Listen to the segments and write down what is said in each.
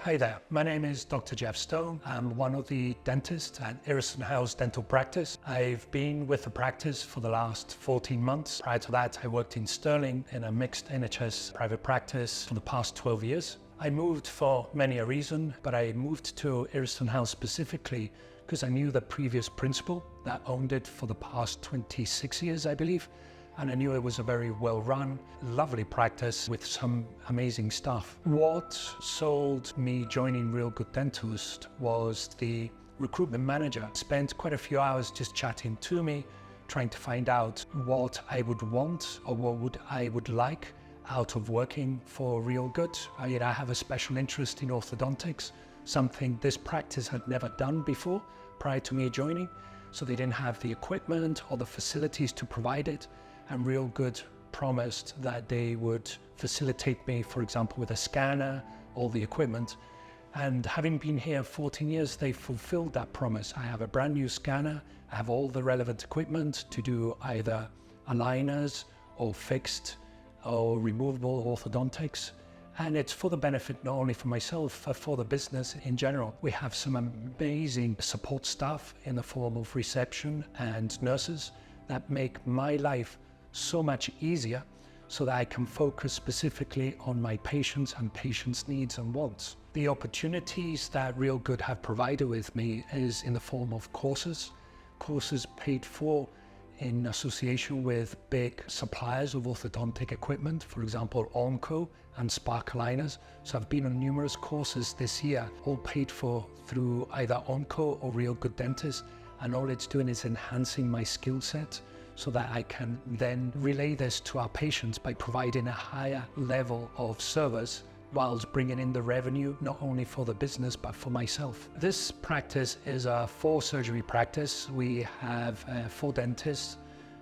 Hi there, my name is Dr. Geoff Stone. I'm one of the dentists at Eriston House Dental Practice. I've been with the practice for the last 14 months. Prior to that, I worked in Stirling in a mixed NHS private practice for the past 12 years. I moved for many a reason, but I moved to Eriston House specifically because I knew the previous principal that owned it for the past 26 years, I believe. And I knew it was a very well-run, lovely practice with some amazing staff. What sold me joining Real Good Dentist was the recruitment manager. Spent quite a few hours just chatting to me, trying to find out what I would want or what I would like out of working for Real Good. I have a special interest in orthodontics, something this practice had never done before prior to me joining. So they didn't have the equipment or the facilities to provide it. And Real Good promised that they would facilitate me, for example, with a scanner, all the equipment. And having been here 14 years, they fulfilled that promise. I have a brand new scanner, I have all the relevant equipment to do either aligners or fixed or removable orthodontics. And it's for the benefit not only for myself, but for the business in general. We have some amazing support staff in the form of reception and nurses that make my life so much easier so that I can focus specifically on my patients and patients' needs and wants. The opportunities that Real Good have provided with me is in the form of courses paid for in association with big suppliers of orthodontic equipment, for example, Onco and Spark Aligners. So I've been on numerous courses this year, all paid for through either Onco or Real Good Dentist, and all it's doing is enhancing my skill set so that I can then relay this to our patients by providing a higher level of service whilst bringing in the revenue, not only for the business, but for myself. This practice is a 4-surgery practice. We have 4 dentists,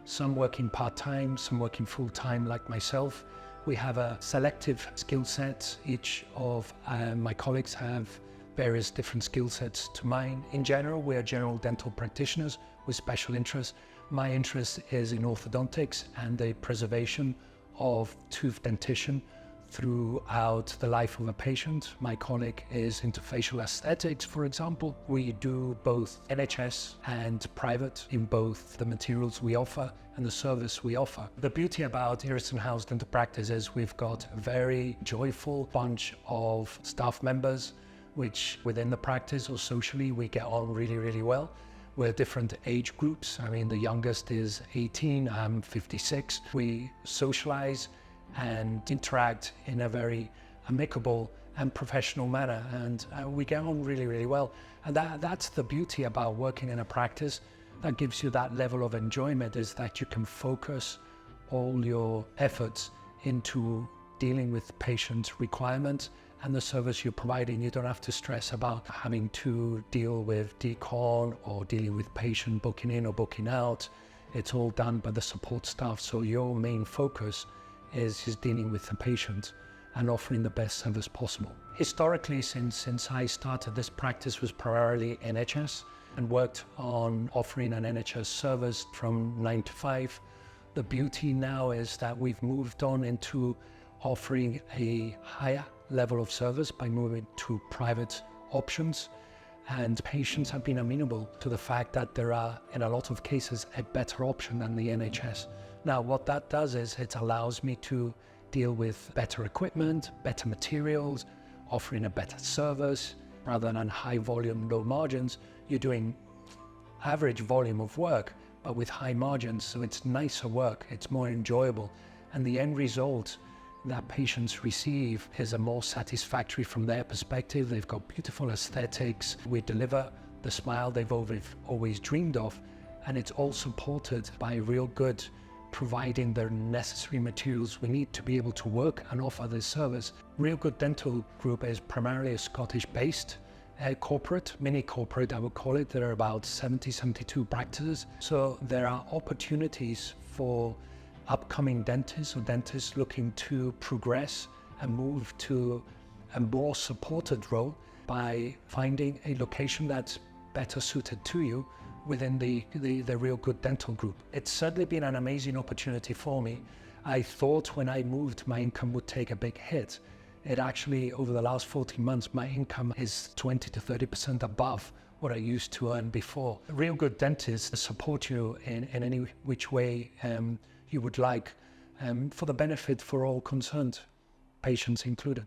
some working part-time, some working full-time like myself. We have a selective skill set. Each of my colleagues have various different skill sets to mine. In general, we are general dental practitioners with special interests. My interest is in orthodontics and the preservation of tooth dentition throughout the life of a patient. My colleague is into facial aesthetics, for example. We do both NHS and private in both the materials we offer and the service we offer. The beauty about Eriston House Dental Practice is we've got a very joyful bunch of staff members, which within the practice or socially we get on really, really well. We're different age groups. I mean, the youngest is 18, I'm 56. We socialize and interact in a very amicable and professional manner, and we get on really, really well. And that's the beauty about working in a practice that gives you that level of enjoyment, is that you can focus all your efforts into dealing with patient requirements and the service you're providing. You don't have to stress about having to deal with decon or dealing with patient booking in or booking out. It's all done by the support staff. So your main focus is dealing with the patient and offering the best service possible. Historically, since I started, this practice was primarily NHS and worked on offering an NHS service from 9 to 5. The beauty now is that we've moved on into offering a higher level of service by moving to private options, and patients have been amenable to the fact that there are, in a lot of cases, a better option than the NHS. Now, what that does is it allows me to deal with better equipment, better materials, offering a better service. Rather than high volume, low margins, you're doing average volume of work, but with high margins, so it's nicer work, it's more enjoyable, and the end result that patients receive is a more satisfactory from their perspective. They've got beautiful aesthetics. We deliver the smile they've always dreamed of, and it's all supported by Real Good providing the necessary materials we need to be able to work and offer this service. Real Good Dental Group is primarily a Scottish-based corporate, mini corporate I would call it. There are about 72 practices. So there are opportunities for upcoming dentists or dentists looking to progress and move to a more supported role by finding a location that's better suited to you within the Real Good Dental Group. It's certainly been an amazing opportunity for me. I thought when I moved, my income would take a big hit. it actually, over the last 14 months, my income is 20 to 30% above what I used to earn before. Real good dentists support you in any which way you would like, for the benefit for all concerned, patients included.